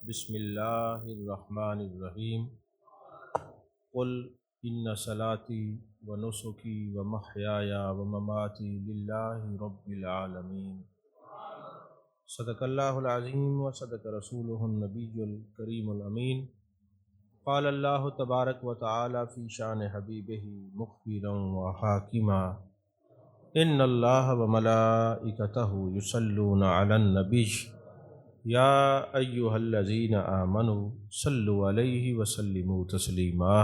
بسم اللہ الرحمن الرحیم قل ان صلاتی و نسکی و محیای و مماتی للہ رب العالمین صدق اللہ العظیم و صدق رسولہ النبی الکریم الامین قال اللہ تبارک و تعالی فی شان حبیبہ مخبرا و حاکما ان اللہ و ملائکتہ یصلون علی النبی یا ایہا الذین آمنوا صلوا علیہ وسلموا تسلیما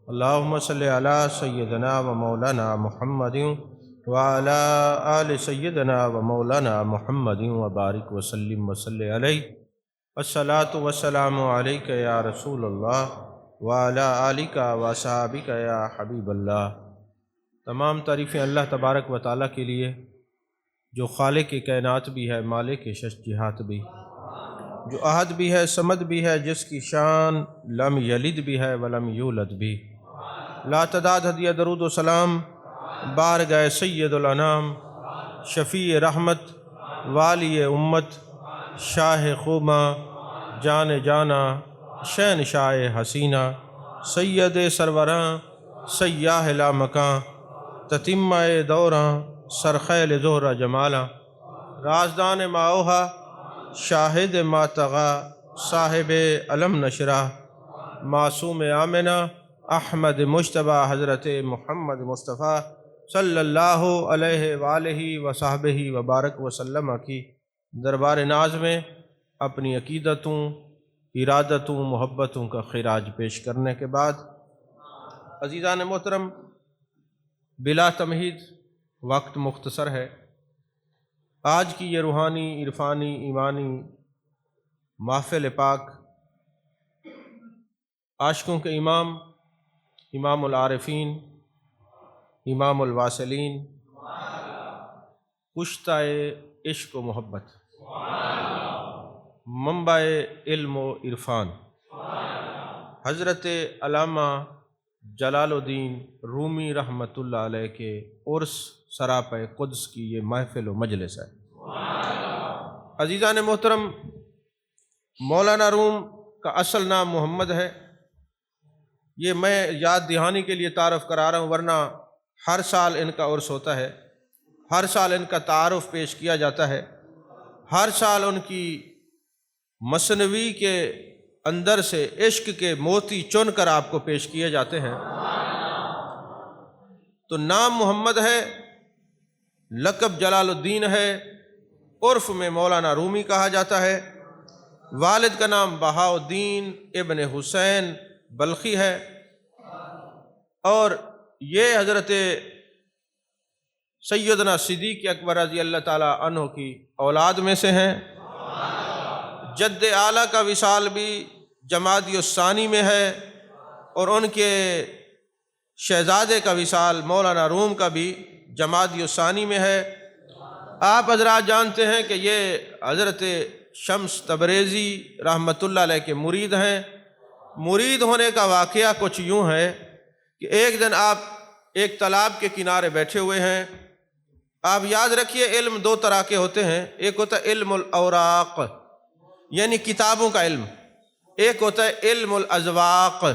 اللہم صلی علی سیدنا و مولانا محمد وعلی آل سیدنا و مولانا محمد وبارک وسلم وصلی علیہ الصلاۃ والسلام علیک یا رسول اللہ وعلی آلک و صحابک یا حبیب اللہ۔ تمام تعریفیں اللہ تبارک و تعالیٰ کے لیے جو خالق کائنات بھی ہے، مالک شش جہات بھی، جو احد بھی ہے، صمد بھی ہے، جس کی شان لم یلد بھی ہے ولم یولد بھی۔ لا تعداد ہدیہ درود و سلام بارگاہ سید الانام، شفیع رحمت، والی امت، شاہ خوما، جان جانا، شہنشاہ حسینہ، سید سروراں، سیاہ لامکاں، تتمہ دوراں، سرخیل زہرہ جمالاں، رازدان ماوہا، شاہد ماتغا، صاحب علم نشرہ، معصوم آمنہ، احمد مجتبیٰ، حضرت محمد مصطفیٰ صلی اللہ علیہ وآلہ وصحبہ وبارک وسلم کی دربار ناز میں اپنی عقیدتوں، ارادتوں، محبتوں کا خراج پیش کرنے کے بعد، عزیزان محترم، بلا تمہید وقت مختصر ہے۔ آج کی یہ روحانی، عرفانی، ایمانی محفل پاک عاشقوں کے امام، امام العارفین، امام الواصلین، کشتہ عشق و محبت، منبع علم و عرفان، حضرت علامہ جلال الدین رومی رحمۃ اللہ علیہ کے عرس سراپہ قدس کی یہ محفل و مجلس ہے۔ عزیزان محترم، مولانا روم کا اصل نام محمد ہے۔ یہ میں یاد دہانی کے لیے تعارف کرا رہا ہوں، ورنہ ہر سال ان کا عرس ہوتا ہے، ہر سال ان کا تعارف پیش کیا جاتا ہے، ہر سال ان کی مثنوی کے اندر سے عشق کے موتی چن کر آپ کو پیش کیے جاتے ہیں۔ تو نام محمد ہے، لقب جلال الدین ہے، عرف میں مولانا رومی کہا جاتا ہے۔ والد کا نام بہاء الدین ابن حسین بلخی ہے، اور یہ حضرت سیدنا صدیق اکبر رضی اللہ تعالیٰ عنہ کی اولاد میں سے ہیں۔ جد اعلیٰ کا وصال بھی جمادی الثانی میں ہے، اور ان کے شہزادے کا وصال مولانا روم کا بھی جمادی الثانی میں ہے۔ آپ حضرات جانتے ہیں کہ یہ حضرت شمس تبریزی رحمۃ اللہ علیہ کے مرید ہیں۔ مرید ہونے کا واقعہ کچھ یوں ہے کہ ایک دن آپ ایک تالاب کے کنارے بیٹھے ہوئے ہیں۔ آپ یاد رکھیے، علم دو طرح کے ہوتے ہیں، ایک ہوتا ہے علم الاوراق یعنی کتابوں کا علم، ایک ہوتا ہے علم الاذواق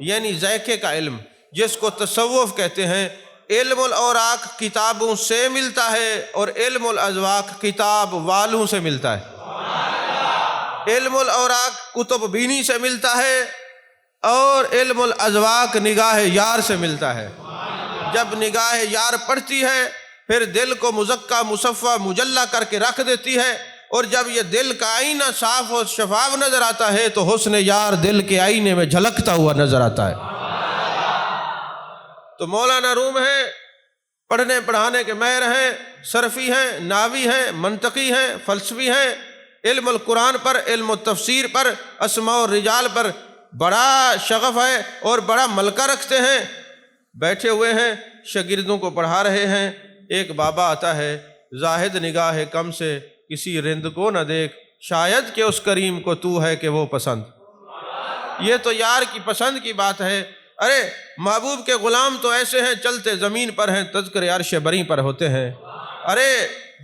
یعنی ذائقے کا علم، جس کو تصوف کہتے ہیں۔ علم الاوراق کتابوں سے ملتا ہے اور علم الاذواق کتاب والوں سے ملتا ہے۔ علم الاوراق کتب بینی سے ملتا ہے، اور علم الاذواق نگاہ یار سے ملتا ہے۔ جب نگاہ یار پڑتی ہے، پھر دل کو مزکہ مصفہ مجلہ کر کے رکھ دیتی ہے، اور جب یہ دل کا آئینہ صاف و شفاف نظر آتا ہے تو حسن یار دل کے آئینے میں جھلکتا ہوا نظر آتا ہے۔ تو مولانا روم ہیں، پڑھنے پڑھانے کے ماہر ہیں، صرفی ہیں، ناوی ہیں، منطقی ہیں، فلسفی ہیں، علم القرآن پر، علم التفسیر پر، اسماء الرجال پر بڑا شغف ہے اور بڑا ملکہ رکھتے ہیں۔ بیٹھے ہوئے ہیں، شاگردوں کو پڑھا رہے ہیں۔ ایک بابا آتا ہے، زاہد نگاہ کم سے کسی رند کو نہ دیکھ، شاید کہ اس کریم کو تو ہے کہ وہ پسند۔ یہ تو یار کی پسند کی بات ہے۔ ارے محبوب کے غلام تو ایسے ہیں، چلتے زمین پر ہیں، تذکر عرش بری پر ہوتے ہیں۔ ارے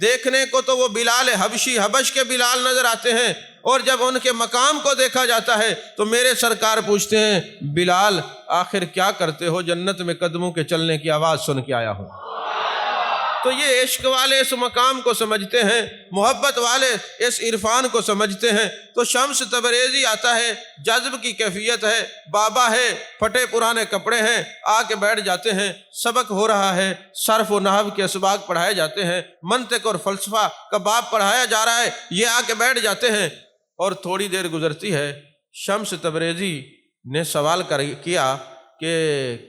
دیکھنے کو تو وہ بلال حبشی حبش کے بلال نظر آتے ہیں، اور جب ان کے مقام کو دیکھا جاتا ہے تو میرے سرکار پوچھتے ہیں بلال آخر کیا کرتے ہو؟ جنت میں قدموں کے چلنے کی آواز سن کے آیا ہوں۔ تو یہ عشق والے اس مقام کو سمجھتے ہیں، محبت والے اس عرفان کو سمجھتے ہیں۔ تو شمس تبریزی آتا ہے، جذب کی کیفیت ہے، بابا ہے، پھٹے پرانے کپڑے ہیں، آ کے بیٹھ جاتے ہیں، سبق ہو رہا ہے، صرف و نحو کے اسباق پڑھائے جاتے ہیں، منطق اور فلسفہ کا باب پڑھایا جا رہا ہے، یہ آ کے بیٹھ جاتے ہیں۔ اور تھوڑی دیر گزرتی ہے، شمس تبریزی نے سوال کیا کہ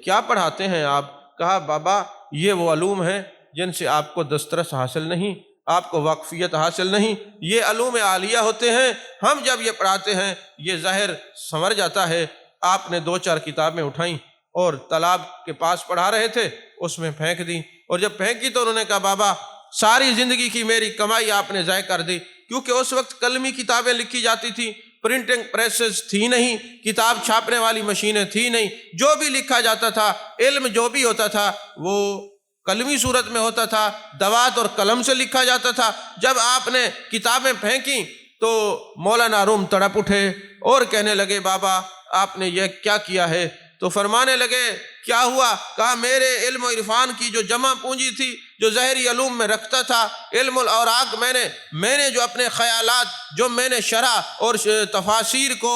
کیا پڑھاتے ہیں آپ؟ کہا بابا یہ وہ علوم ہیں جن سے آپ کو دسترس حاصل نہیں، آپ کو واقفیت حاصل نہیں، یہ علوم عالیہ ہوتے ہیں، ہم جب یہ پڑھاتے ہیں یہ ظاہر سنور جاتا ہے۔ آپ نے 2-4 کتابیں اٹھائیں اور تالاب کے پاس پڑھا رہے تھے، اس میں پھینک دیں، اور جب پھینکی تو انہوں نے کہا بابا ساری زندگی کی میری کمائی آپ نے ضائع کر دی، کیونکہ اس وقت قلمی کتابیں لکھی جاتی تھیں، پرنٹنگ پریسز تھی نہیں، کتاب چھاپنے والی مشینیں تھی نہیں، جو بھی لکھا جاتا تھا، علم جو بھی ہوتا تھا وہ قلمی صورت میں ہوتا تھا، دوات اور قلم سے لکھا جاتا تھا۔ جب آپ نے کتابیں پھینکیں تو مولانا روم تڑپ اٹھے اور کہنے لگے بابا آپ نے یہ کیا کیا ہے؟ تو فرمانے لگے کیا ہوا؟ کہا میرے علم و عرفان کی جو جمع پونجی تھی، جو ظاہری علوم میں رکھتا تھا، علم الاوراق میں نے جو اپنے خیالات، جو میں نے شرح اور تفاسیر کو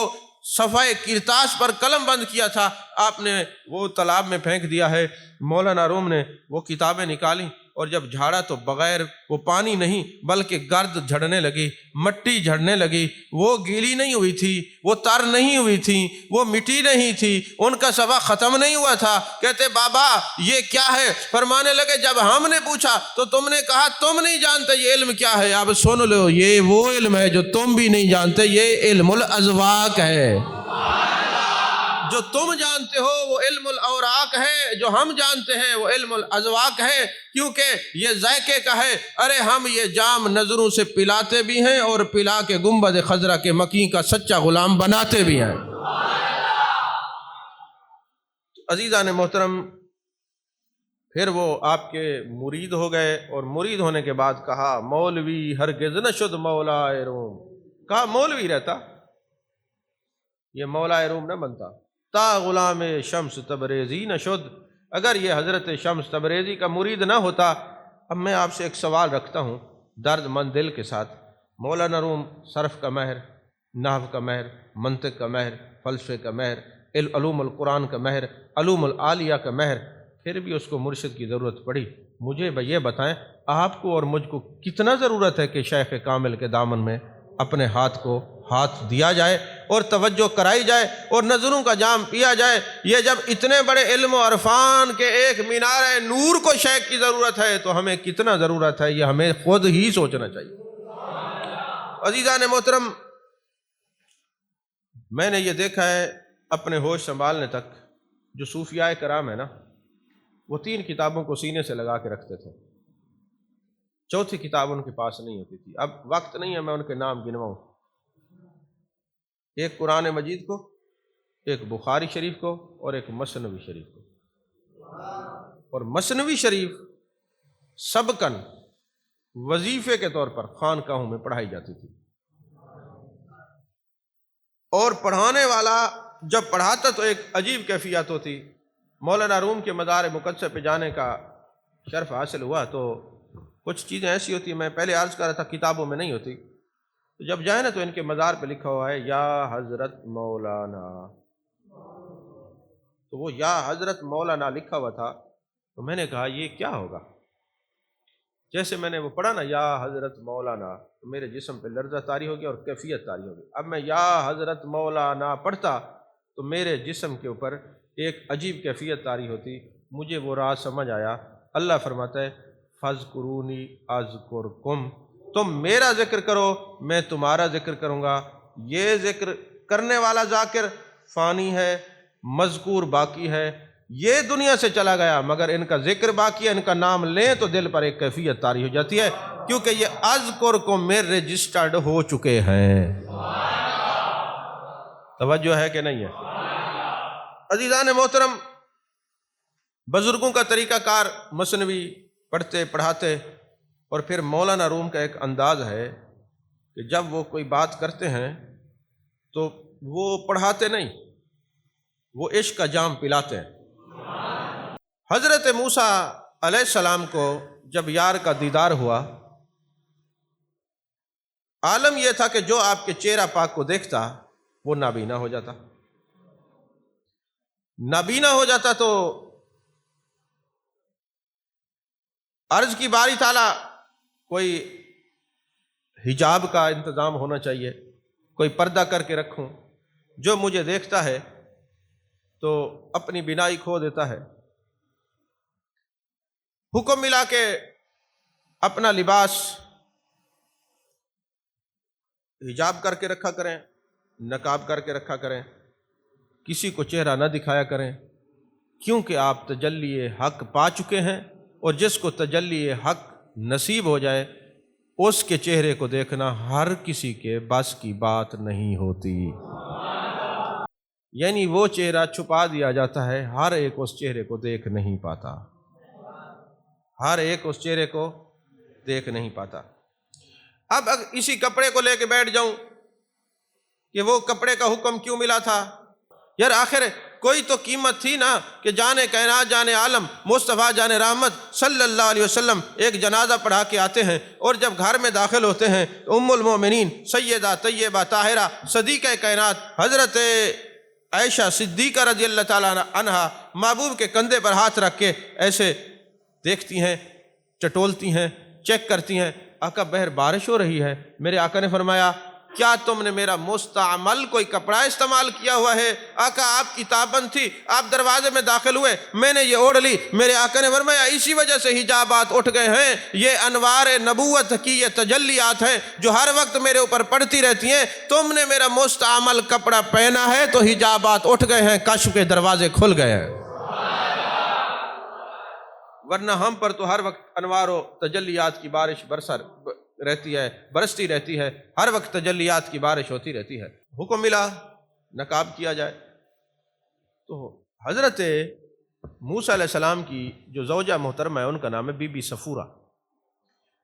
صفحہ کرتاس پر قلم بند کیا تھا، آپ نے وہ تالاب میں پھینک دیا ہے۔ مولانا روم نے وہ کتابیں نکالی اور جب جھاڑا تو بغیر وہ پانی نہیں بلکہ گرد جھڑنے لگی، مٹی جھڑنے لگی، وہ گیلی نہیں ہوئی تھی، وہ تر نہیں ہوئی تھی، وہ مٹی نہیں تھی، ان کا سبق ختم نہیں ہوا تھا۔ کہتے بابا یہ کیا ہے؟ فرمانے لگے جب ہم نے پوچھا تو تم نے کہا تم نہیں جانتے یہ علم کیا ہے۔ اب سن لو، یہ وہ علم ہے جو تم بھی نہیں جانتے، یہ علم الاذواق ہے۔ جو تم جانتے ہو وہ علم الاوراق ہے، جو ہم جانتے ہیں وہ علم الاذواق ہے، کیونکہ یہ ذائقے کا ہے۔ ارے ہم یہ جام نظروں سے پلاتے بھی ہیں اور پلا کے گنبد خضرا کے مکی کا سچا غلام بناتے بھی ہیں۔ عزیزان محترم، پھر وہ آپ کے مرید ہو گئے، اور مرید ہونے کے بعد کہا مولوی ہرگز نشد مولا روم۔ کہا مولوی رہتا، یہ مولا روم نہ بنتا، تا غلام شمس تبریزی نشد۔ اگر یہ حضرت شمس تبریزی کا مرید نہ ہوتا۔ اب میں آپ سے ایک سوال رکھتا ہوں درد مند دل کے ساتھ، مولانا روم صرف کا ماہر، نحو کا ماہر، منطق کا ماہر، فلسفے کا ماہر، علوم القرآن کا ماہر، علوم العالیہ کا ماہر، پھر بھی اس کو مرشد کی ضرورت پڑی۔ مجھے یہ بتائیں آپ کو اور مجھ کو کتنا ضرورت ہے کہ شیخ کامل کے دامن میں اپنے ہاتھ دیا جائے اور توجہ کرائی جائے اور نظروں کا جام پیا جائے۔ یہ جب اتنے بڑے علم و عرفان کے ایک مینار نور کو شیخ کی ضرورت ہے تو ہمیں کتنا ضرورت ہے، یہ ہمیں خود ہی سوچنا چاہیے۔ عزیزان محترم، میں نے یہ دیکھا ہے اپنے ہوش سنبھالنے تک، جو صوفیاء کرام ہیں نا، وہ 3 کتابوں کو سینے سے لگا کے رکھتے تھے، 4تھی کتاب ان کے پاس نہیں ہوتی تھی۔ اب وقت نہیں ہے میں ان کے نام گنواؤں، ایک قرآن مجید کو، ایک بخاری شریف کو، اور ایک مثنوی شریف کو۔ اور مثنوی شریف سبقاً وظیفے کے طور پر خانقاہوں میں پڑھائی جاتی تھی، اور پڑھانے والا جب پڑھاتا تو ایک عجیب کیفیت ہوتی۔ مولانا روم کے مزار مقدس پہ جانے کا شرف حاصل ہوا تو کچھ چیزیں ایسی ہوتی ہیں، میں پہلے عرض کر رہا تھا کتابوں میں نہیں ہوتی، تو جب جائے نا تو ان کے مزار پہ لکھا ہوا ہے یا حضرت مولانا، تو وہ یا حضرت مولانا لکھا ہوا تھا، تو میں نے کہا یہ کیا ہوگا؟ جیسے میں نے وہ پڑھا نا یا حضرت مولانا، تو میرے جسم پہ لرزہ طاری ہو گیا اور کیفیت طاری ہو گئی۔ اب میں یا حضرت مولانا پڑھتا تو میرے جسم کے اوپر ایک عجیب کیفیت طاری ہوتی۔ مجھے وہ راز سمجھ آیا، اللہ فرماتا ہے فَاذْكُرُونِي أَذْكُرْكُمْ، تم میرا ذکر کرو میں تمہارا ذکر کروں گا۔ یہ ذکر کرنے والا ذاکر فانی ہے، مذکور باقی ہے، یہ دنیا سے چلا گیا مگر ان کا ذکر باقی ہے، ان کا نام لیں تو دل پر ایک کیفیت طاری ہو جاتی ہے، کیونکہ یہ اذکرکم میں رجسٹرڈ ہو چکے ہیں۔ توجہ ہے کہ نہیں ہے؟ عزیزان محترم، بزرگوں کا طریقہ کار مثنوی پڑھتے پڑھاتے اور پھر مولانا روم کا ایک انداز ہے کہ جب وہ کوئی بات کرتے ہیں تو وہ پڑھاتے نہیں، وہ عشق کا جام پلاتے ہیں۔ حضرت موسیٰ علیہ السلام کو جب یار کا دیدار ہوا، عالم یہ تھا کہ جو آپ کے چہرہ پاک کو دیکھتا وہ نابینا ہو جاتا، نابینا ہو جاتا تو عرض کی باری تعالیٰ کوئی حجاب کا انتظام ہونا چاہیے، کوئی پردہ کر کے رکھوں، جو مجھے دیکھتا ہے تو اپنی بینائی کھو دیتا ہے۔ حکم ملا کہ اپنا لباس حجاب کر کے رکھا کریں، نقاب کر کے رکھا کریں، کسی کو چہرہ نہ دکھایا کریں، کیونکہ آپ تجلی حق پا چکے ہیں، اور جس کو تجلی حق نصیب ہو جائے اس کے چہرے کو دیکھنا ہر کسی کے بس کی بات نہیں ہوتی، یعنی وہ چہرہ چھپا دیا جاتا ہے، ہر ایک اس چہرے کو دیکھ نہیں پاتا، ہر ایک اس چہرے کو دیکھ نہیں پاتا۔ اب اسی کپڑے کو لے کے بیٹھ جاؤں کہ وہ کپڑے کا حکم کیوں ملا تھا؟ یار آخر کوئی تو قیمت تھی نا کہ جان کائنات، جان عالم، مصطفیٰ جان رحمت صلی اللہ علیہ وسلم ایک جنازہ پڑھا کے آتے ہیں، اور جب گھر میں داخل ہوتے ہیں تو ام المومنین سیدہ طیبہ طاہرہ صدیقہ کائنات حضرت عائشہ صدیقہ رضی اللہ تعالیٰ عنہا محبوب کے کندھے پر ہاتھ رکھ کے ایسے دیکھتی ہیں، چٹولتی ہیں، چیک کرتی ہیں، آقا بہر بارش ہو رہی ہے۔ میرے آقا نے فرمایا کیا تم نے میرا مستعمل کوئی کپڑا استعمال کیا ہوا ہے؟ آقا آپ کی تابند تھی، آپ دروازے میں داخل ہوئے، میں نے یہ اوڑھ لی۔ میرے آقا نے فرمایا اسی وجہ سے حجابات اٹھ گئے ہیں، یہ انوار نبوت کی یہ تجلیات ہیں جو ہر وقت میرے اوپر پڑتی رہتی ہیں، تم نے میرا مستعمل کپڑا پہنا ہے تو حجابات اٹھ گئے ہیں، کشف کے دروازے کھل گئے ہیں، ورنہ ہم پر تو ہر وقت انوار و تجلیات کی بارش برستی رہتی ہے، ہر وقت تجلیات کی بارش ہوتی رہتی ہے۔ حکم ملا نقاب کیا جائے، تو حضرت موسیٰ علیہ السلام کی جو زوجہ محترمہ ہے ان کا نام ہے بی بی صفورہ۔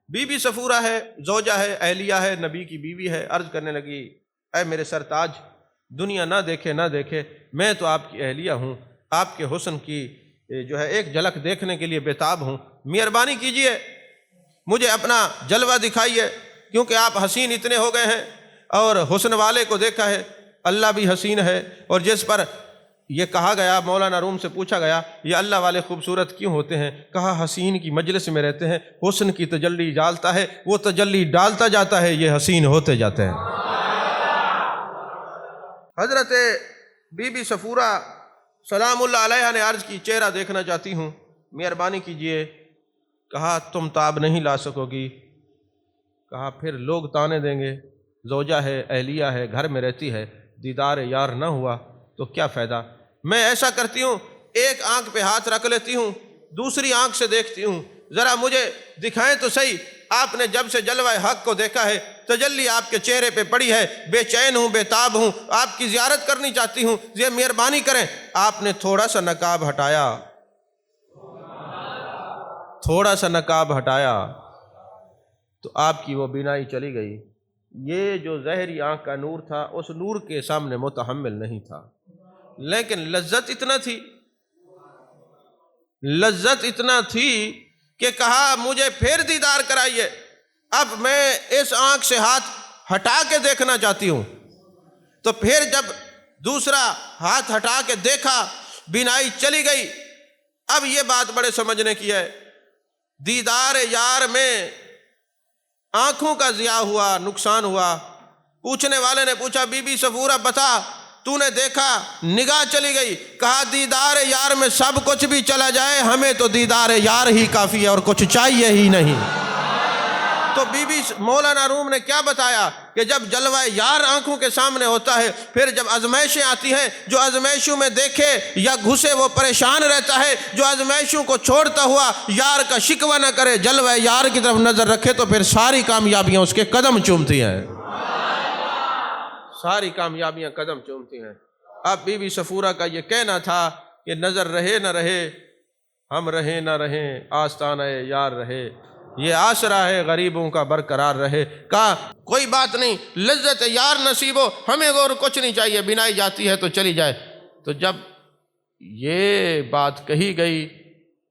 بی بی صفورہ ہے، زوجہ ہے، اہلیہ ہے، نبی کی بیوی ہے۔ عرض کرنے لگی اے میرے سرتاج، دنیا نہ دیکھے نہ دیکھے، میں تو آپ کی اہلیہ ہوں، آپ کے حسن کی جو ہے ایک جھلک دیکھنے کے لیے بےتاب ہوں، مہربانی کیجئے مجھے اپنا جلوہ دکھائیے، کیونکہ آپ حسین اتنے ہو گئے ہیں، اور حسن والے کو دیکھا ہے، اللہ بھی حسین ہے، اور جس پر یہ کہا گیا، مولانا روم سے پوچھا گیا یہ اللہ والے خوبصورت کیوں ہوتے ہیں؟ کہا حسین کی مجلس میں رہتے ہیں، حسن کی تجلی ڈالتا ہے، وہ تجلی ڈالتا جاتا ہے، یہ حسین ہوتے جاتے ہیں۔ حضرت بی بی صفورہ سلام اللہ علیہ نے عرض کی چہرہ دیکھنا چاہتی ہوں، مہربانی کیجئے۔ کہا تم تاب نہیں لا سکو گی۔ کہا پھر لوگ تانے دیں گے، زوجہ ہے، اہلیہ ہے، گھر میں رہتی ہے، دیدار یار نہ ہوا تو کیا فائدہ؟ میں ایسا کرتی ہوں، ایک آنکھ پہ ہاتھ رکھ لیتی ہوں، دوسری آنکھ سے دیکھتی ہوں، ذرا مجھے دکھائیں تو صحیح، آپ نے جب سے جلوہ حق کو دیکھا ہے، تجلی آپ کے چہرے پہ پڑی ہے، بے چین ہوں، بے تاب ہوں، آپ کی زیارت کرنی چاہتی ہوں، یہ مہربانی کریں۔ آپ نے تھوڑا سا نقاب ہٹایا، تھوڑا سا نقاب ہٹایا تو آپ کی وہ بینائی چلی گئی۔ یہ جو ظاہری آنکھ کا نور تھا اس نور کے سامنے متحمل نہیں تھا، لیکن لذت اتنا تھی، لذت اتنا تھی کہ کہا مجھے پھر دیدار کرائیے، اب میں اس آنکھ سے ہاتھ ہٹا کے دیکھنا چاہتی ہوں۔ تو پھر جب دوسرا ہاتھ ہٹا کے دیکھا، بینائی چلی گئی۔ اب یہ بات بڑے سمجھنے کی ہے، دیدار یار میں آنکھوں کا ضیاء ہوا، نقصان ہوا۔ پوچھنے والے نے پوچھا بی بی صفورہ بتا تو نے دیکھا، نگاہ چلی گئی۔ کہا دیدار یار میں سب کچھ بھی چلا جائے، ہمیں تو دیدار یار ہی کافی ہے اور کچھ چاہیے ہی نہیں۔ تو بی بی مولانا روم نے کیا بتایا کہ جب جلوہ یار آنکھوں کے سامنے ہوتا ہے، پھر جب آزمائشیں آتی ہیں، جو آزمائشوں میں دیکھے یا گھسے وہ پریشان رہتا ہے، جو آزمائشوں کو چھوڑتا ہوا یار کا شکوہ نہ کرے، جلوہ یار کی طرف نظر رکھے، تو پھر ساری کامیابیاں اس کے قدم چومتی ہیں، ساری کامیابیاں قدم چومتی ہیں۔ اب بی بی صفورہ کا یہ کہنا تھا کہ نظر رہے نہ رہے، ہم رہیں نہ رہیں، آستانہ یار رہے، یہ آسرا ہے غریبوں کا برقرار رہے۔ کہا کوئی بات نہیں، لذت یار نصیب ہو، ہمیں اور کچھ نہیں چاہیے، بینائی جاتی ہے تو چلی جائے۔ تو جب یہ بات کہی گئی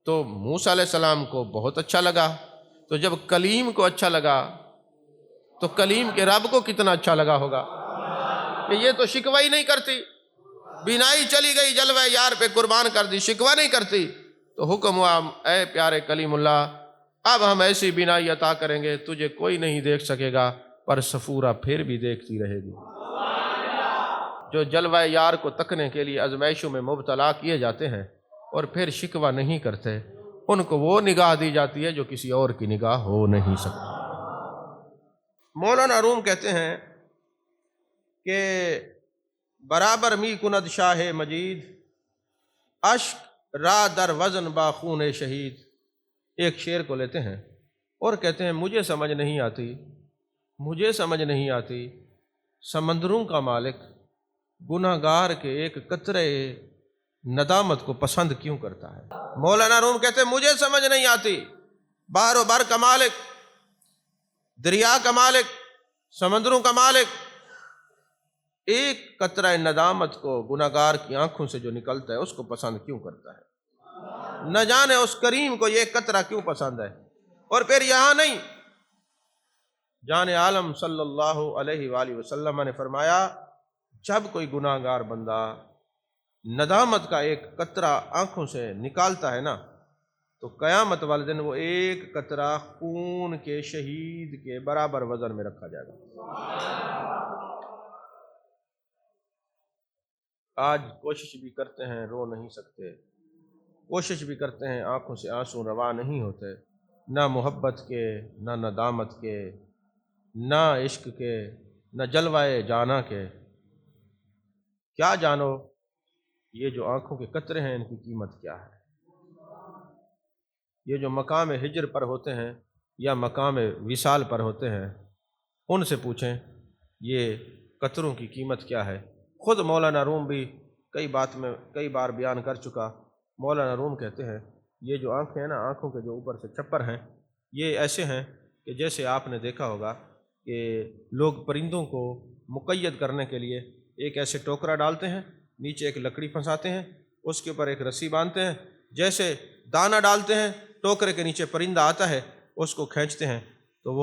تو موسیٰ علیہ السلام کو بہت اچھا لگا۔ تو جب کلیم کو اچھا لگا تو کلیم کے رب کو کتنا اچھا لگا ہوگا کہ یہ تو شکوہ ہی نہیں کرتی، بینائی چلی گئی جلوہ یار پہ قربان کر دی، شکوہ نہیں کرتی۔ تو حکم ہوا اے پیارے کلیم اللہ، اب ہم ایسی بینائی عطا کریں گے تجھے کوئی نہیں دیکھ سکے گا، پر صفورہ پھر بھی دیکھتی رہے گی۔ جو جلوہ یار کو تکنے کے لیے ازمائشوں میں مبتلا کیے جاتے ہیں اور پھر شکوہ نہیں کرتے، ان کو وہ نگاہ دی جاتی ہے جو کسی اور کی نگاہ ہو نہیں سکتی۔ مولانا روم کہتے ہیں کہ برابر می کند شاہ مجید، اشک را در وزن با خون شہید۔ ایک شعر کو لیتے ہیں اور کہتے ہیں مجھے سمجھ نہیں آتی سمندروں کا مالک گناہ گار کے ایک قطرے ندامت کو پسند کیوں کرتا ہے۔ مولانا روم کہتے ہیں مجھے سمجھ نہیں آتی، بحر و بر کا مالک، دریا کا مالک، سمندروں کا مالک، ایک قطرہ ندامت کو گناہ گار کی آنکھوں سے جو نکلتا ہے اس کو پسند کیوں کرتا ہے۔ نہ جانے اس کریم کو یہ قطرہ کیوں پسند ہے۔ اور پھر یہاں نہیں، جان عالم صلی اللہ علیہ وآلہ وسلم نے فرمایا جب کوئی گناہ گار بندہ ندامت کا ایک قطرہ آنکھوں سے نکالتا ہے نا، تو قیامت والے دن وہ ایک قطرہ خون کے شہید کے برابر وزن میں رکھا جائے گا۔ آج کوشش بھی کرتے ہیں، رو نہیں سکتے، کوشش بھی کرتے ہیں، آنکھوں سے آنسو روا نہیں ہوتے، نہ محبت کے، نہ ندامت کے، نہ عشق کے، نہ جلوائے جانا کے۔ کیا جانو یہ جو آنکھوں کے قطرے ہیں ان کی قیمت کیا ہے۔ یہ جو مقام ہجر پر ہوتے ہیں یا مقام وصال پر ہوتے ہیں، ان سے پوچھیں یہ قطروں کی قیمت کیا ہے۔ خود مولانا روم بھی کئی بار بیان کر چکا۔ مولانا روم کہتے ہیں یہ جو آنکھیں ہیں نا، آنکھوں کے جو اوپر سے چھپر ہیں، یہ ایسے ہیں کہ جیسے آپ نے دیکھا ہوگا کہ لوگ پرندوں کو مقید کرنے کے لیے ایک ایسے ٹوکرا ڈالتے ہیں، نیچے ایک لکڑی پھنساتے ہیں، اس کے اوپر ایک رسی باندھتے ہیں، جیسے دانہ ڈالتے ہیں ٹوکرے کے نیچے پرندہ آتا ہے، اس کو کھینچتے ہیں تو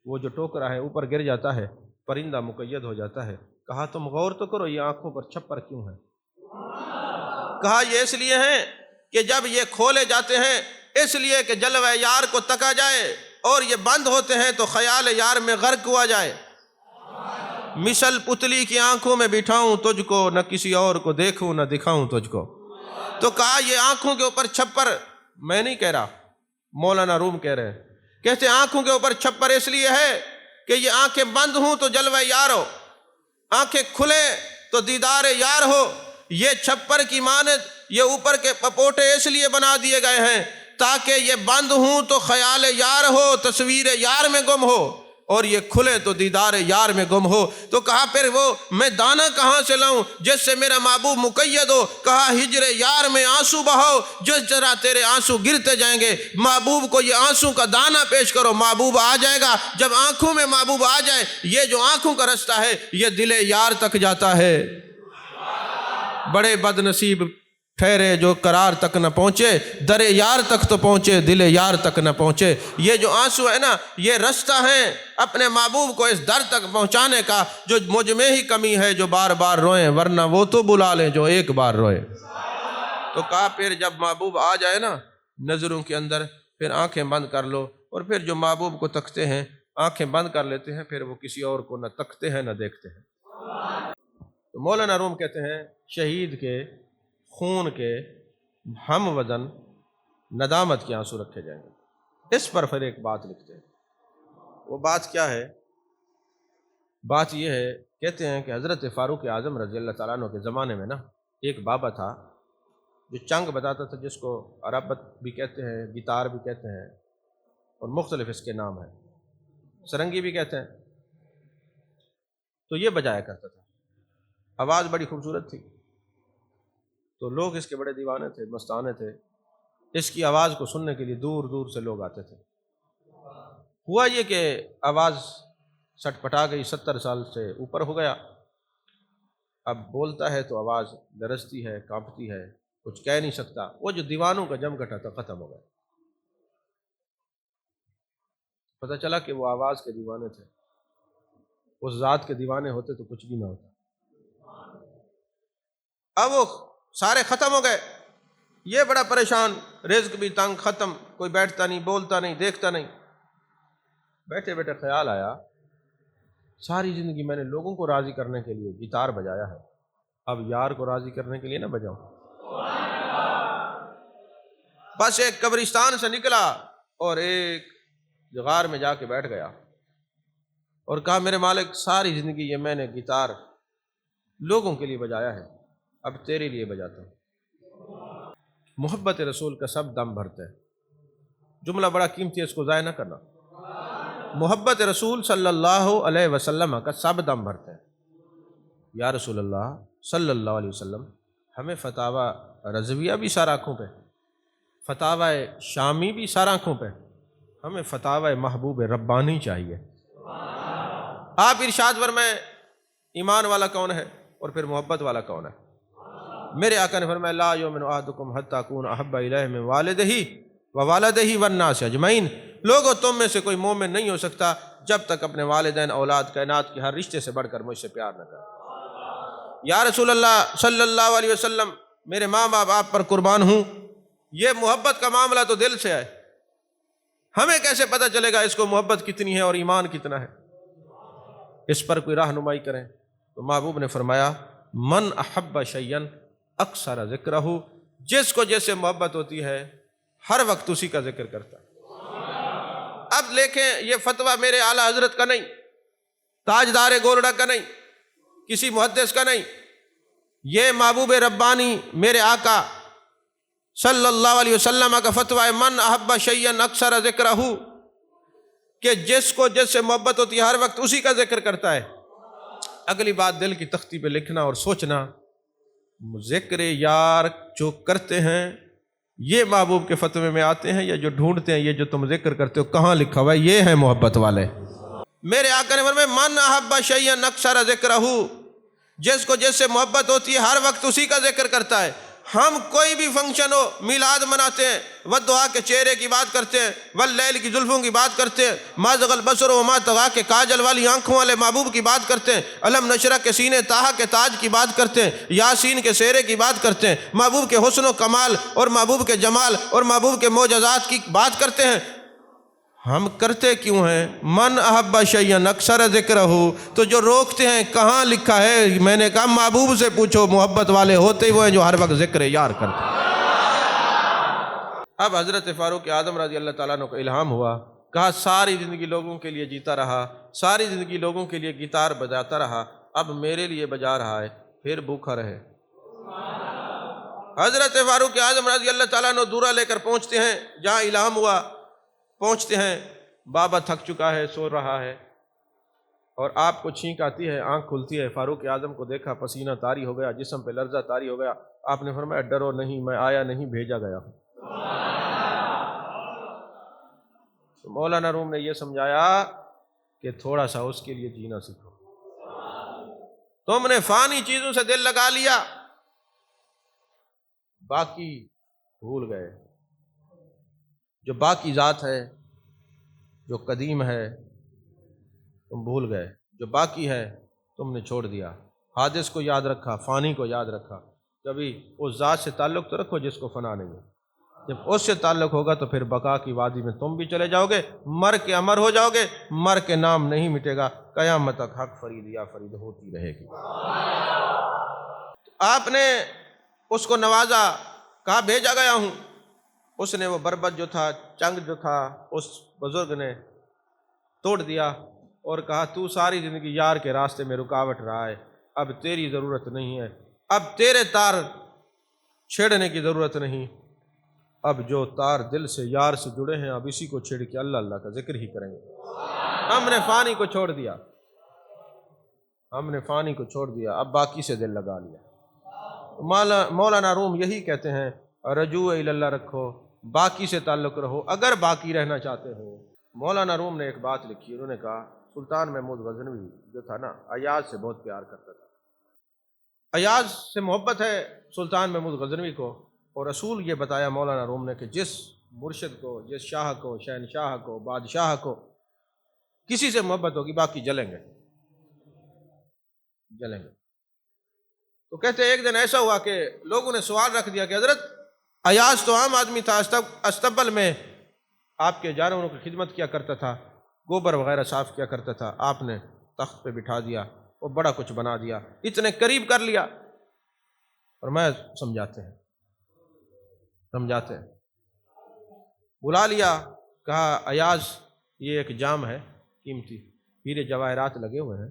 وہ جو ٹوکرا ہے اوپر گر جاتا ہے، پرندہ مقید ہو جاتا ہے۔ کہا تم غور تو کرو یہ آنکھوں پر چھپر کیوں ہے۔ کہا یہ اس لیے ہیں کہ جب یہ کھولے جاتے ہیں اس لیے کہ جلوہ یار کو تکا جائے، اور یہ بند ہوتے ہیں تو خیال یار میں غرق ہوا جائے۔ مثل پتلی کی آنکھوں میں بٹھاؤں تجھ کو، نہ کسی اور کو دیکھوں نہ دکھاؤں تجھ کو۔ تو کہا یہ آنکھوں کے اوپر چھپر میں نہیں کہہ رہا، مولانا روم کہہ رہے ہیں، کہتے ہیں آنکھوں کے اوپر چھپر اس لیے ہے کہ یہ آنکھیں بند ہوں تو جلوہ یار ہو، آنکھیں کھلے تو دیدار یار ہو۔ یہ چھپر کی مانند یہ اوپر کے پپوٹے اس لیے بنا دیے گئے ہیں تاکہ یہ بند ہوں تو خیال یار ہو، تصویر یار میں گم ہو، اور یہ کھلے تو دیدار یار میں گم ہو۔ تو کہا پھر وہ میں دانہ کہاں سے لاؤں جس سے میرا محبوب مقید ہو۔ کہا ہجر یار میں آنسو بہاؤ، جس طرح تیرے آنسو گرتے جائیں گے، محبوب کو یہ آنسو کا دانہ پیش کرو، محبوب آ جائے گا۔ جب آنکھوں میں محبوب آ جائے، یہ جو آنکھوں کا رستہ ہے یہ دل یار تک جاتا ہے۔ بڑے بد نصیب ٹھہرے جو قرار تک نہ پہنچے، در یار تک تو پہنچے دل یار تک نہ پہنچے۔ یہ جو آنسو ہے نا، یہ رستہ ہے اپنے محبوب کو اس در تک پہنچانے کا جو مجھ میں ہی کمی ہے جو بار بار روئیں، ورنہ وہ تو بلا لیں جو ایک بار روئے۔ تو کہا پھر جب محبوب آ جائے نا نظروں کے اندر، پھر آنکھیں بند کر لو، اور پھر جو محبوب کو تکتے ہیں آنکھیں بند کر لیتے ہیں، پھر وہ کسی اور کو نہ تکتے ہیں نہ دیکھتے ہیں۔ تو مولانا روم کہتے ہیں شہید کے خون کے ہم وزن ندامت کے آنسو رکھے جائیں گے۔ اس پر پھر ایک بات لکھتے ہیں، وہ بات کیا ہے؟ بات یہ ہے، کہتے ہیں کہ حضرت فاروق اعظم رضی اللہ تعالیٰ عنہ کے زمانے میں نا ایک بابا تھا جو چنگ بتاتا تھا، جس کو عربت بھی کہتے ہیں، گٹار بھی کہتے ہیں، اور مختلف اس کے نام ہیں، سرنگی بھی کہتے ہیں۔ تو یہ بجایا کرتا تھا، آواز بڑی خوبصورت تھی، تو لوگ اس کے بڑے دیوانے تھے، مستانے تھے، اس کی آواز کو سننے کے لیے دور دور سے لوگ آتے تھے۔ ہوا یہ کہ آواز سٹ پٹا گئی، 70 سال سے اوپر ہو گیا، اب بولتا ہے تو آواز لرزتی ہے، کانپتی ہے، کچھ کہہ نہیں سکتا۔ وہ جو دیوانوں کا جم گھٹا تھا ختم ہو گیا، پتہ چلا کہ وہ آواز کے دیوانے تھے، اس ذات کے دیوانے ہوتے تو کچھ بھی نہ ہوتا۔ اب وہ سارے ختم ہو گئے، یہ بڑا پریشان، رزق بھی تنگ، ختم، کوئی بیٹھتا نہیں، بولتا نہیں، دیکھتا نہیں۔ بیٹھے بیٹھے خیال آیا ساری زندگی میں نے لوگوں کو راضی کرنے کے لیے گٹار بجایا ہے، اب یار کو راضی کرنے کے لیے نہ بجاؤں۔ بس ایک قبرستان سے نکلا اور ایک غار میں جا کے بیٹھ گیا اور کہا میرے مالک ساری زندگی یہ میں نے گٹار لوگوں کے لیے بجایا ہے، اب تیرے لیے بجاتا ہوں۔ محبت رسول کا سب دم بھرتے ہیں، جملہ بڑا قیمتی ہے، اس کو ضائع نہ کرنا۔ محبت رسول صلی اللہ علیہ وسلم کا سب دم بھرتے ہیں۔ یا رسول اللہ صلی اللہ علیہ وسلم، ہمیں فتاوی رضویہ بھی سارا آنکھوں پہ، فتاوی شامی بھی سارا آنکھوں پہ، ہمیں فتاوی محبوب ربانی چاہیے۔ آپ ارشاد فرمائیں ایمان والا کون ہے اور پھر محبت والا کون ہے؟ میرے آقا نے فرمایا لا یؤمن احدکم حتی اکون احب الیہ من والدہ ووالدہ والناس اجمعین، لوگوں تم میں سے کوئی مومن نہیں ہو سکتا جب تک اپنے والدین، اولاد، کائنات کے ہر رشتے سے بڑھ کر مجھ سے پیار نہ کرے۔ یا رسول اللہ صلی اللہ علیہ وسلم، میرے ماں باپ آپ پر قربان ہوں، یہ محبت کا معاملہ تو دل سے ہے، ہمیں کیسے پتہ چلے گا اس کو محبت کتنی ہے اور ایمان کتنا ہے؟ اس پر کوئی رہنمائی کریں۔ تو محبوب نے فرمایا من احب شیئا اکثر ذکرہ، جس کو جیسے محبت ہوتی ہے ہر وقت اسی کا ذکر کرتا ہے۔ اب دیکھیں یہ فتویٰ میرے اعلیٰ حضرت کا نہیں، تاجدار گولڈا کا نہیں، کسی محدث کا نہیں، یہ محبوب ربانی میرے آقا صلی اللہ علیہ وسلم کا فتویٰ ہے من احب شیئا اکثر ذکرہ، کہ جس کو جس سے محبت ہوتی ہے ہر وقت اسی کا ذکر کرتا ہے۔ اگلی بات دل کی تختی پہ لکھنا اور سوچنا، ذکر یار جو کرتے ہیں یہ محبوب کے فتوے میں آتے ہیں یا جو ڈھونڈتے ہیں یہ جو تم ذکر کرتے ہو کہاں لکھا ہوا ہے؟ یہ ہیں محبت والے۔ میرے آقا نے فرمایا من احب شیئا اکثر ذکرہ، جس کو جس سے محبت ہوتی ہے ہر وقت اسی کا ذکر کرتا ہے۔ ہم کوئی بھی فنکشن ہو، میلاد مناتے ہیں، والضحیٰ کے چہرے کی بات کرتے ہیں، واللیل کی زلفوں کی بات کرتے ہیں، ما زغ البصر وما طغیٰ کے کاجل والی آنکھوں والے محبوب کی بات کرتے ہیں، علم نشرح کے سینے طٰہٰ کے تاج کی بات کرتے ہیں، یاسین کے سہرے کی بات کرتے ہیں، محبوب کے حسن و کمال اور محبوب کے جمال اور محبوب کے معجزات کی بات کرتے ہیں۔ ہم کرتے کیوں ہیں؟ من احب شیئا اکثر ذکرہ، تو جو روکتے ہیں کہاں لکھا ہے؟ میں نے کہا محبوب سے پوچھو، محبت والے ہوتے ہی وہ ہیں جو ہر وقت ذکر یار کرتے ہیں۔ اب حضرت فاروق اعظم رضی اللہ تعالیٰ عنہ کو الہام ہوا، کہا ساری زندگی لوگوں کے لیے جیتا رہا، ساری زندگی لوگوں کے لیے گٹار بجاتا رہا، اب میرے لیے بجا رہا ہے، پھر بھوکا رہے۔ حضرت فاروق اعظم رضی اللہ تعالیٰ عنہ دورہ لے کر پہنچتے ہیں جہاں الہام ہوا، پہنچتے ہیں، بابا تھک چکا ہے، سو رہا ہے، اور آپ کو چھینک آتی ہے، آنکھ کھلتی ہے، فاروق اعظم کو دیکھا، پسینہ طاری ہو گیا، جسم پہ لرزہ طاری ہو گیا۔ آپ نے فرمایا ڈرو نہیں، میں آیا نہیں بھیجا گیا ہوں۔ تو مولانا روم نے یہ سمجھایا کہ تھوڑا سا اس کے لیے جینا سیکھو، تم نے فانی چیزوں سے دل لگا لیا، باقی بھول گئے، جو باقی ذات ہے، جو قدیم ہے، تم بھول گئے، جو باقی ہے تم نے چھوڑ دیا، حادث کو یاد رکھا، فانی کو یاد رکھا۔ کبھی اس ذات سے تعلق تو رکھو جس کو فنا نہیں ہے، جب اس سے تعلق ہوگا تو پھر بقا کی وادی میں تم بھی چلے جاؤ گے، مر کے امر ہو جاؤ گے، مر کے نام نہیں مٹے گا، قیامت تک حق فرید یا فرید ہوتی رہے گی۔ آپ نے اس کو نوازا، کہا بھیجا گیا ہوں، اس نے وہ بربت جو تھا، چنگ جو تھا، اس بزرگ نے توڑ دیا اور کہا تو ساری زندگی یار کے راستے میں رکاوٹ رہا ہے، اب تیری ضرورت نہیں ہے، اب تیرے تار چھیڑنے کی ضرورت نہیں، اب جو تار دل سے یار سے جڑے ہیں اب اسی کو چھیڑ کے اللہ اللہ کا ذکر ہی کریں گے۔ ہم نے فانی کو چھوڑ دیا، ہم نے فانی کو چھوڑ دیا، اب باقی سے دل لگا لیا۔ مولانا روم یہی کہتے ہیں رجوع الی اللہ رکھو، باقی سے تعلق رہو، اگر باقی رہنا چاہتے ہو مولانا روم نے ایک بات لکھی، انہوں نے کہا سلطان محمود غزنوی جو تھا نا ایاز سے بہت پیار کرتا تھا، ایاز سے محبت ہے سلطان محمود غزنوی کو، اور اصول یہ بتایا مولانا روم نے کہ جس مرشد کو، جس شاہ کو، شہنشاہ کو، بادشاہ کو کسی سے محبت ہوگی باقی جلیں گے جلیں گے۔ تو کہتے ایک دن ایسا ہوا کہ لوگوں نے سوال رکھ دیا کہ حضرت ایاز تو عام آدمی تھا، استقبل میں آپ کے جانوروں کی خدمت کیا کرتا تھا، گوبر وغیرہ صاف کیا کرتا تھا، آپ نے تخت پہ بٹھا دیا، وہ بڑا کچھ بنا دیا، اتنے قریب کر لیا، اور میں سمجھاتے ہیں بلا لیا، کہا ایاز یہ ایک جام ہے قیمتی، ہیرے جواہرات لگے ہوئے ہیں،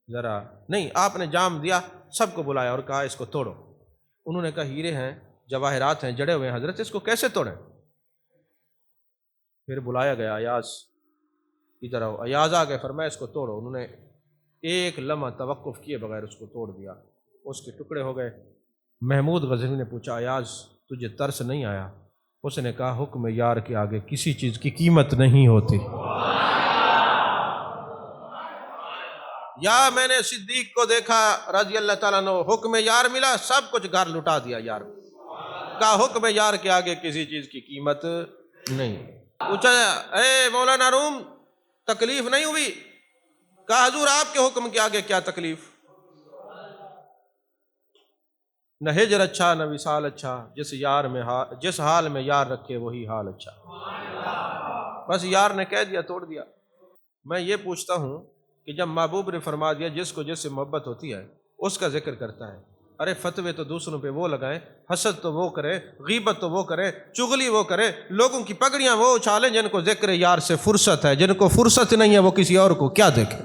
ذرا نہیں، آپ نے جام دیا، سب کو بلایا اور کہا اس کو توڑو، انہوں نے کہا ہیرے ہیں، جواہرات ہیں، جڑے ہوئے ہیں حضرت، اس کو کیسے توڑیں؟ پھر بلایا گیا، ایاز ادھر آؤ، ایاز آ گئے، فرمایا اس کو توڑو، انہوں نے ایک لمحہ توقف کیے بغیر اس کو توڑ دیا، اس کے ٹکڑے ہو گئے۔ محمود غزنوی نے پوچھا ایاز تجھے ترس نہیں آیا؟ اس نے کہا حکم یار کے آگے کسی چیز کی قیمت نہیں ہوتی۔ یا میں نے صدیق کو دیکھا رضی اللہ تعالیٰ عنہ، حکم یار ملا، سب کچھ گھر لٹا دیا یار، کہا حکم یار کے آگے کسی چیز کی قیمت نہیں۔ پوچھا اے مولانا روم تکلیف نہیں ہوئی؟ کہا حضور آپ کے حکم کے آگے کیا تکلیف، نہ ہجر اچھا نہ وصال اچھا، جس حال میں یار رکھے وہی حال اچھا۔ بس یار نے کہہ دیا، توڑ دیا۔ میں یہ پوچھتا ہوں کہ جب محبوب نے فرما دیا جس کو جس سے محبت ہوتی ہے اس کا ذکر کرتا ہے، ارے فتوے تو دوسروں پہ وہ لگائیں، حسد تو وہ کرے، غیبت تو وہ کرے، چغلی وہ کرے، لوگوں کی پگڑیاں وہ اچھالیں جن کو ذکر یار سے فرصت ہے، جن کو فرصت نہیں ہے وہ کسی اور کو کیا دیکھیں۔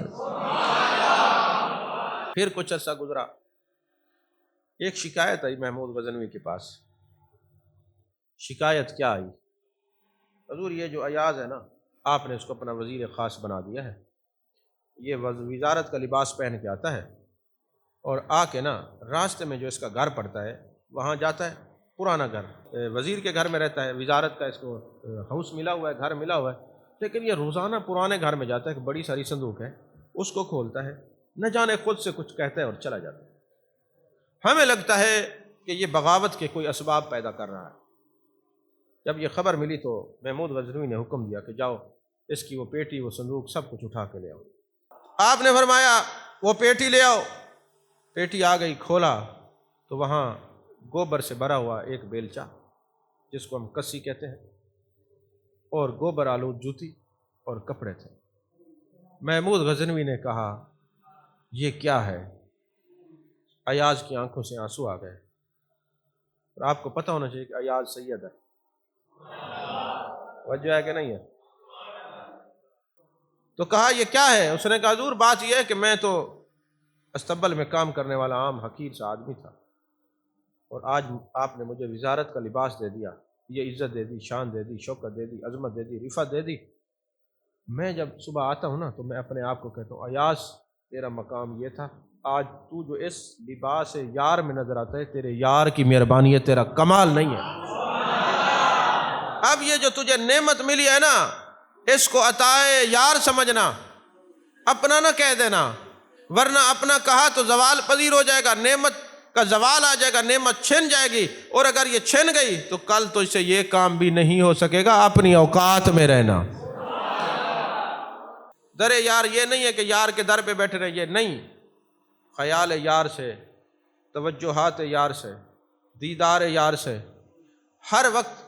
پھر کچھ عرصہ گزرا، ایک شکایت آئی محمود غزنوی کے پاس۔ شکایت کیا آئی؟ حضور یہ جو ایاز ہے نا، آپ نے اس کو اپنا وزیر خاص بنا دیا ہے، یہ وزارت کا لباس پہن کے آتا ہے، اور آ کے نا راستے میں جو اس کا گھر پڑتا ہے وہاں جاتا ہے، پرانا گھر، وزیر کے گھر میں رہتا ہے، وزارت کا اس کو ہاؤس ملا ہوا ہے، گھر ملا ہوا ہے، لیکن یہ روزانہ پرانے گھر میں جاتا ہے، ایک بڑی ساری صندوق ہے، اس کو کھولتا ہے، نہ جانے خود سے کچھ کہتا ہے اور چلا جاتا ہے۔ ہمیں لگتا ہے کہ یہ بغاوت کے کوئی اسباب پیدا کر رہا ہے۔ جب یہ خبر ملی تو محمود غزنوی نے حکم دیا کہ جاؤ اس کی وہ پیٹی، وہ صندوق سب کچھ اٹھا کے لے آؤ۔ آپ نے فرمایا وہ پیٹی لے آؤ، پیٹی آ گئی، کھولا تو وہاں گوبر سے بھرا ہوا ایک بیلچہ جس کو ہم کسی کہتے ہیں، اور گوبر آلود جوتی اور کپڑے تھے۔ محمود غزنوی نے کہا یہ کیا ہے؟ ایاز کی آنکھوں سے آنسو آ گئے، اور آپ کو پتہ ہونا چاہیے کہ ایاز سید ہے، وجہ ہے کہ نہیں ہے؟ تو کہا یہ کیا ہے؟ اس نے کہا حضور بات یہ ہے کہ میں تو استقبل میں کام کرنے والا عام حقیر سا آدمی تھا، اور آج آپ نے مجھے وزارت کا لباس دے دیا، یہ عزت دے دی، شان دے دی، شوکت دے دی، عظمت دے دی، رفعت دے دی، میں جب صبح آتا ہوں نا تو میں اپنے آپ کو کہتا ہوں ایاز تیرا مقام یہ تھا، آج تو جو اس لباس یار میں نظر آتا ہے تیرے یار کی مہربانی ہے، تیرا کمال نہیں ہے۔ اب یہ جو تجھے نعمت ملی ہے نا، اس کو عطائے یار سمجھنا، اپنا نہ کہہ دینا، ورنہ اپنا کہا تو زوال پذیر ہو جائے گا، نعمت کا زوال آ جائے گا، نعمت چھن جائے گی، اور اگر یہ چھن گئی تو کل تو اس سے یہ کام بھی نہیں ہو سکے گا، اپنی اوقات میں رہنا۔ در یار یہ نہیں ہے کہ یار کے در پہ بیٹھے رہے، یہ نہیں، خیال یار سے، توجہات یار سے، دیدار یار سے، ہر وقت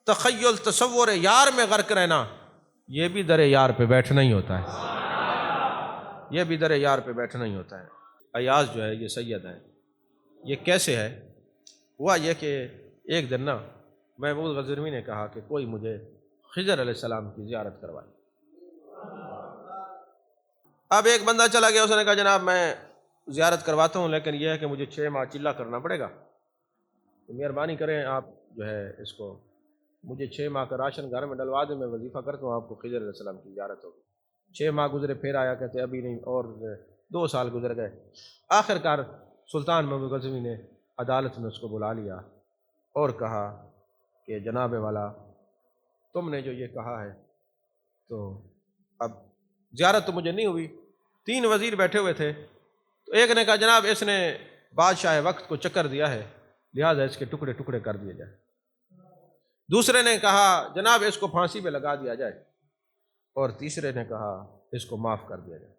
تخیل تصور یار میں غرق رہنا، یہ بھی در یار پہ بیٹھنا ہی ہوتا ہے، یہ بھی در یار پہ بیٹھنا ہی ہوتا ہے۔ ایاز جو ہے یہ سید ہے، یہ کیسے ہے؟ ہوا یہ کہ ایک دن نا محمود غزنوی نے کہا کہ کوئی مجھے خضر علیہ السلام کی زیارت کروائے۔ اب ایک بندہ چلا گیا، اس نے کہا جناب میں زیارت کرواتا ہوں، لیکن یہ ہے کہ مجھے 6 ماہ چلہ کرنا پڑے گا، تو مہربانی کریں آپ جو ہے اس کو مجھے 6 ماہ کا راشن گھر میں ڈلوا دیں، میں وظیفہ کرتا ہوں، آپ کو خضر علیہ السلام کی زیارت ہوگی۔ 6 ماہ گزرے، پھر آیا، کہتے ابھی نہیں، اور 2 سال گزر گئے، آخر کار سلطان محمود غزنوی نے عدالت میں اس کو بلا لیا اور کہا کہ جناب والا تم نے جو یہ کہا ہے تو اب زیارت تو مجھے نہیں ہوئی، 3 وزیر بیٹھے ہوئے تھے، تو ایک نے کہا جناب اس نے بادشاہ وقت کو چکر دیا ہے، لہٰذا اس کے ٹکڑے ٹکڑے کر دیے جائے۔ دوسرے نے کہا جناب اس کو پھانسی پہ لگا دیا جائے، اور تیسرے نے کہا اس کو معاف کر دیا جائے۔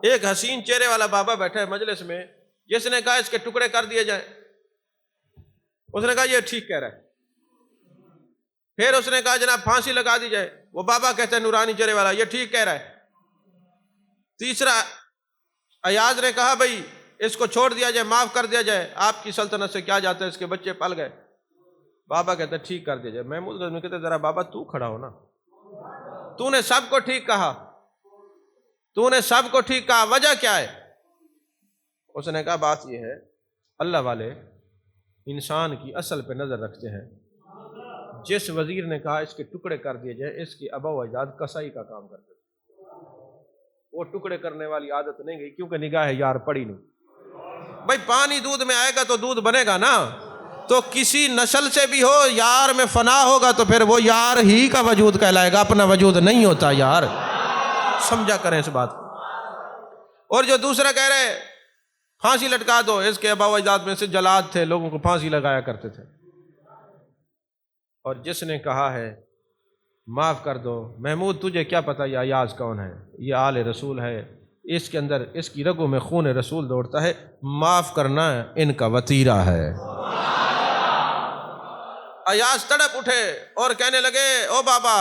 ایک حسین چہرے والا بابا بیٹھا ہے مجلس میں، جس نے کہا اس کے ٹکڑے کر دیے جائیں، اس نے کہا یہ ٹھیک کہہ رہا ہے۔ پھر اس نے کہا جناب پھانسی لگا دی جائے، وہ بابا کہتے ہیں نورانی چہرے والا یہ ٹھیک کہہ رہا ہے۔ تیسرا ایاز نے کہا بھئی اس کو چھوڑ دیا جائے، معاف کر دیا جائے، آپ کی سلطنت سے کیا جاتا ہے، اس کے بچے پل گئے۔ بابا کہتے ہیں ٹھیک کر دیا جائے۔ محمود غزنوی کہتے ہیں ذرا بابا تو کھڑا ہو نا، تو نے سب کو ٹھیک کہا، تو نے سب کو ٹھیک کہا، وجہ کیا ہے؟ اس نے کہا بات یہ ہے اللہ والے انسان کی اصل پہ نظر رکھتے ہیں۔ جس وزیر نے کہا اس کے ٹکڑے کر دیے جائے، اس کی آبا و اجداد کسائی کا کام کرتے تھے، وہ ٹکڑے کرنے والی عادت نہیں گئی کیونکہ نگاہ یار پڑی نہیں۔ بھائی پانی دودھ میں آئے گا تو دودھ بنے گا نا، تو کسی نسل سے بھی ہو یار میں فنا ہوگا تو پھر وہ یار ہی کا وجود کہلائے گا، اپنا وجود نہیں ہوتا یار، سمجھا کریں اس بات کو۔ اور جو دوسرا کہہ رہے پھانسی لٹکا دو، اس کے آبا و اجداد میں سے جلاد تھے، لوگوں کو پھانسی لگایا کرتے تھے۔ اور جس نے کہا ہے معاف کر دو، محمود تجھے کیا پتہ یہ ایاز کون ہے، یہ آل رسول ہے، اس کے اندر اس کی رگوں میں خون رسول دوڑتا ہے، معاف کرنا ان کا وتیرہ ہے۔ ایاز تڑپ اٹھے اور کہنے لگے او بابا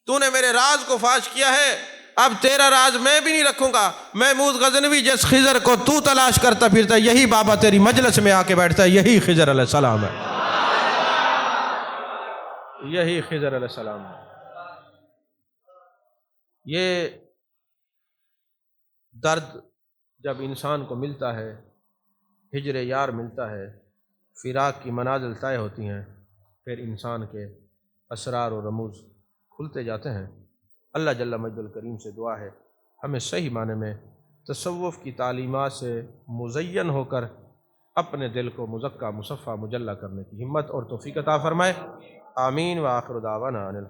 تو نے میرے راز کو فاش کیا ہے، اب تیرا راز میں بھی نہیں رکھوں گا۔ محمود غزنوی جس خضر کو تو تلاش کرتا پھرتا ہے، یہی بابا تیری مجلس میں آ کے بیٹھتا ہے، یہی خضر علیہ السلام ہے، یہی خضر علیہ السلام ہے۔ یہ درد جب انسان کو ملتا ہے، ہجر یار ملتا ہے، فراق کی منازل طے ہوتی ہیں، پھر انسان کے اسرار و رموز کھلتے جاتے ہیں۔ اللہ جل مجد الکریم سے دعا ہے ہمیں صحیح معنی میں تصوف کی تعلیمات سے مزین ہو کر اپنے دل کو مزکہ مصفہ مجلہ کرنے کی ہمت اور توفیق عطا فرمائے۔ آمین۔ وآخر دعوانا